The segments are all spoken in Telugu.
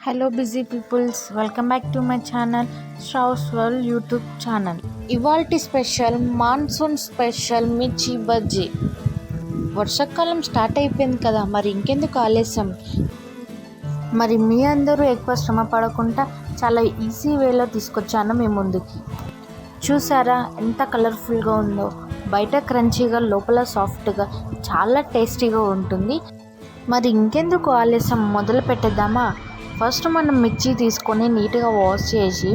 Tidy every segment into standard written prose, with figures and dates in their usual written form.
Hello busy peoples, welcome back to my channel Strauss world YouTube channel. ఇవాల్టి special monsoon special mirchi bajji. వర్షాకాలం స్టార్ట్ అయిపోయింది కదా, మరి ఇంకెందుకు ఆలస్యం. మరి మీ అందరూ ఎక్కువ శ్రమ పడకుండా చాలా ఈజీ వేలో తీసుకొచ్చాను మీ ముందుకి. చూసారా ఎంత కలర్ఫుల్గా ఉందో, బయట క్రంచీగా లోపల సాఫ్ట్గా చాలా టేస్టీగా ఉంటుంది. మరి ఇంకెందుకు ఆలస్యం, మొదలు పెట్టేద్దామా. ఫస్ట్ మనం మిర్చి తీసుకొని నీట్గా వాష్ చేసి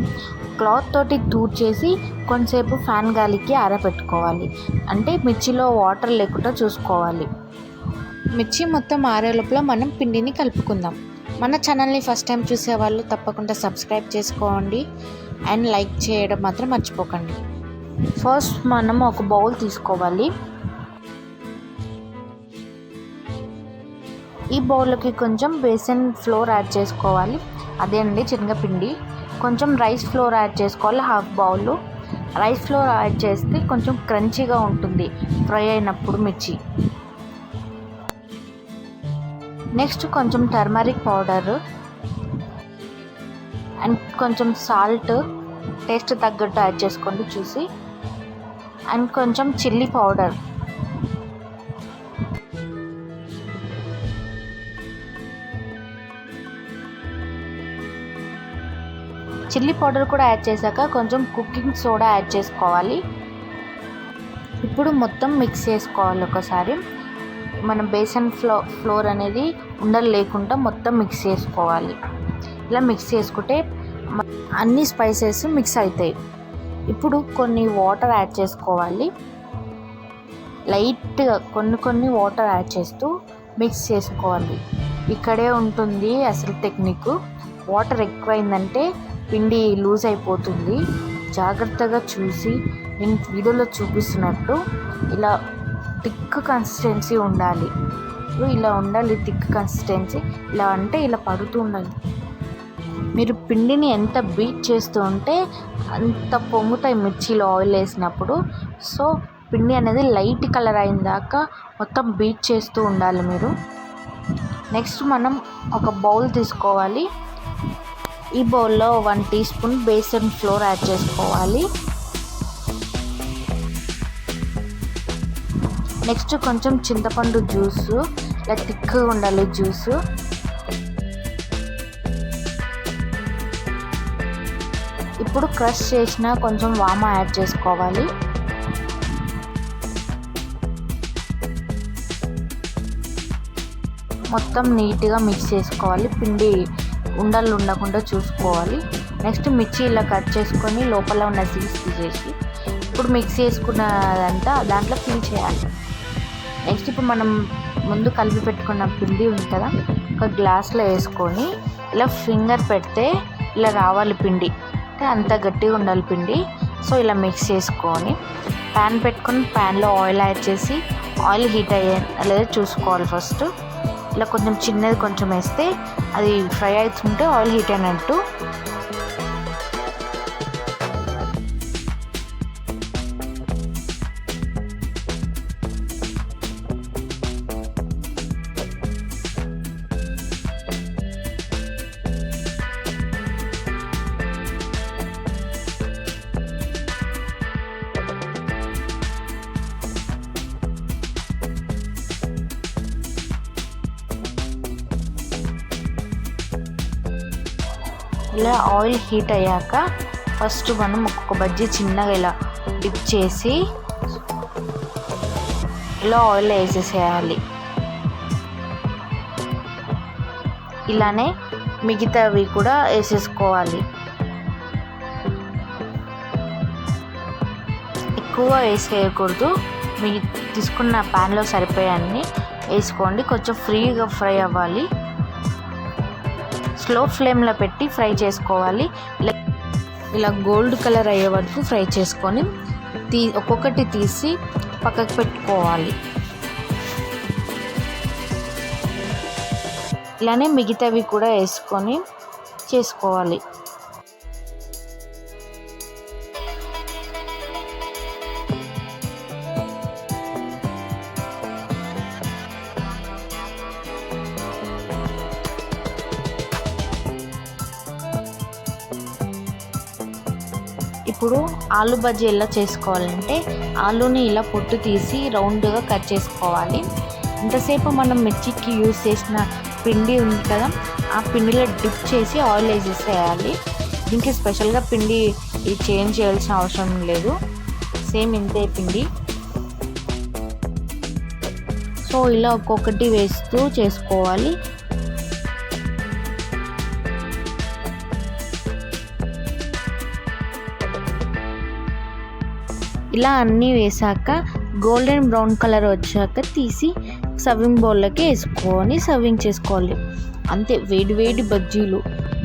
క్లాత్ తోటి చేసి కొంతసేపు ఫ్యాన్ గాలికి ఆరబెట్టుకోవాలి. అంటే మిర్చిలో వాటర్ లేకుండా చూసుకోవాలి. మిర్చి మొత్తం ఆరే లోపల మనం పిండిని కలుపుకుందాం. మన ఛానల్ని ఫస్ట్ టైం చూసేవాళ్ళు తప్పకుండా సబ్స్క్రైబ్ చేసుకోండి అండ్ లైక్ చేయడం మాత్రం మర్చిపోకండి. ఫస్ట్ మనం ఒక బౌల్ తీసుకోవాలి. ఈ బౌల్లోకి కొంచెం బేసన్ ఫ్లోర్ యాడ్ చేసుకోవాలి, అదే అండి శనగపిండి. కొంచెం రైస్ ఫ్లోర్ యాడ్ చేసుకోవాలి, half bowl. Rice flour add చేస్తే కొంచెం క్రంచీగా ఉంటుంది ఫ్రై అయినప్పుడు మిర్చి. నెక్స్ట్ కొంచెం టర్మరిక్ పౌడర్ అండ్ కొంచెం సాల్ట్ టేస్ట్ తగ్గట్టు యాడ్ చేసుకోండి చూసి. అండ్ కొంచెం చిల్లీ పౌడర్. చిల్లీ పౌడర్ కూడా యాడ్ చేశాక కొంచెం కుకింగ్ సోడా యాడ్ చేసుకోవాలి. ఇప్పుడు మొత్తం మిక్స్ చేసుకోవాలి ఒకసారి. మనం బేసన్ ఫ్లోర్ అనేది ఉండలు లేకుండా మొత్తం మిక్స్ చేసుకోవాలి. ఇలా మిక్స్ చేసుకుంటే అన్ని స్పైసెస్ మిక్స్ అవుతాయి. ఇప్పుడు కొన్ని వాటర్ యాడ్ చేసుకోవాలి. లైట్గా కొన్ని వాటర్ యాడ్ చేస్తూ మిక్స్ చేసుకోవాలి. ఇక్కడే ఉంటుంది అసలు టెక్నిక్. వాటర్ ఎక్కువైందంటే పిండి లూజ్ అయిపోతుంది. జాగ్రత్తగా చూసి నేను వీడియోలో చూపిస్తున్నట్టు ఇలా థిక్ కన్సిస్టెన్సీ ఉండాలి. ఇలా ఉండాలి థిక్ కన్సిస్టెన్సీ. ఇలా అంటే ఇలా పడుతూ ఉండాలి. మీరు పిండిని ఎంత బీట్ చేస్తూ ఉంటే అంత పొంగుతాయి మిర్చిలో ఆయిల్ వేసినప్పుడు. సో పిండి అనేది లైట్ కలర్ అయిన దాకా మొత్తం బీట్ చేస్తూ ఉండాలి మీరు. నెక్స్ట్ మనం ఒక బౌల్ తీసుకోవాలి. ఈ బౌల్లో 1 teaspoon besan flour add చేసుకోవాలి. నెక్స్ట్ కొంచెం చింతపండు జ్యూసు, ఇలా థిక్గా ఉండాలి జ్యూసు. ఇప్పుడు క్రష్ చేసిన కొంచెం వామ యాడ్ చేసుకోవాలి. మొత్తం నీట్గా మిక్స్ చేసుకోవాలి. పిండి ఉండలు ఉండకుండా చూసుకోవాలి. నెక్స్ట్ మిర్చి ఇలా కట్ చేసుకొని లోపల ఉన్న సీడ్స్ తీసేసి ఇప్పుడు మిక్స్ చేసుకున్నదంతా దాంట్లో ఫిల్ చేయాలి. నెక్స్ట్ ఇప్పుడు మనం ముందు కలిపి పెట్టుకున్న పిండి ఉంది కదా, ఒక గ్లాస్లో వేసుకొని ఇలా ఫింగర్ పెడితే ఇలా రావాలి పిండి. అంటే అంత గట్టిగా ఉండాలి పిండి. సో ఇలా మిక్స్ చేసుకొని ప్యాన్ పెట్టుకొని ప్యాన్లో ఆయిల్ యాడ్ చేసి ఆయిల్ హీట్ అయ్యే లేదా చూసుకోవాలి ఫస్ట్. ఇలా కొంచెం చిన్నది కొంచెం వేస్తే అది ఫ్రై అవుతుంటే ఆయిల్ హీట్ అయినట్టు. ఇలా ఆయిల్ హీట్ అయ్యాక ఫస్ట్ మనం ఒక్కొక్క బజ్జీ చిన్నగా ఇలా డిప్ చేసి ఇలా ఆయిల్ వేసేసేయాలి. ఇలానే మిగతావి కూడా వేసేసుకోవాలి. ఎక్కువ వేసేయకూడదు. మీ తీసుకున్న ప్యాన్లో సరిపోయాన్ని వేసుకోండి. కొంచెం ఫ్రీగా ఫ్రై అవ్వాలి. స్లో ఫ్లేమ్లో పెట్టి ఫ్రై చేసుకోవాలి. ఇలా గోల్డ్ కలర్ అయ్యే వరకు ఫ్రై చేసుకొని ఒక్కొక్కటి తీసి పక్కకు పెట్టుకోవాలి. ఇలానే మిగతావి కూడా వేసుకొని చేసుకోవాలి. ఇప్పుడు ఆలు బజ్జీ ఎలా చేసుకోవాలంటే ఆలుని ఇలా పొట్టు తీసి రౌండ్గా కట్ చేసుకోవాలి. ఇంతసేపు మనం మిర్చికి యూజ్ చేసిన పిండి ఉంది కదా, ఆ పిండిలో డిప్ చేసి ఆయిల్ వేసేసేయాలి. దీనికి స్పెషల్గా పిండి చేంజ్ చేయాల్సిన అవసరం లేదు, సేమ్ ఇంతే పిండి. సో ఇలా ఒక్కొక్కటి వేస్తూ చేసుకోవాలి. ఇలా అన్నీ వేసాక గోల్డెన్ బ్రౌన్ కలర్ వచ్చాక తీసి సర్వింగ్ బౌల్లోకి వేసుకొని సర్వింగ్ చేసుకోవాలి. అంతే, వేడి వేడి బజ్జీలు,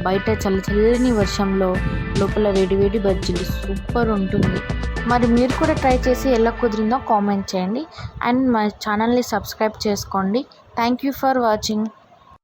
బయట చల్లని వర్షంలో లోపల వేడి వేడి బజ్జీలు సూపర్ ఉంటుంది. మరి మీరు కూడా ట్రై చేసి ఎలా కుదిరిందో కామెంట్ చేయండి అండ్ మా ఛానల్ని సబ్స్క్రైబ్ చేసుకోండి. Thank you for watching.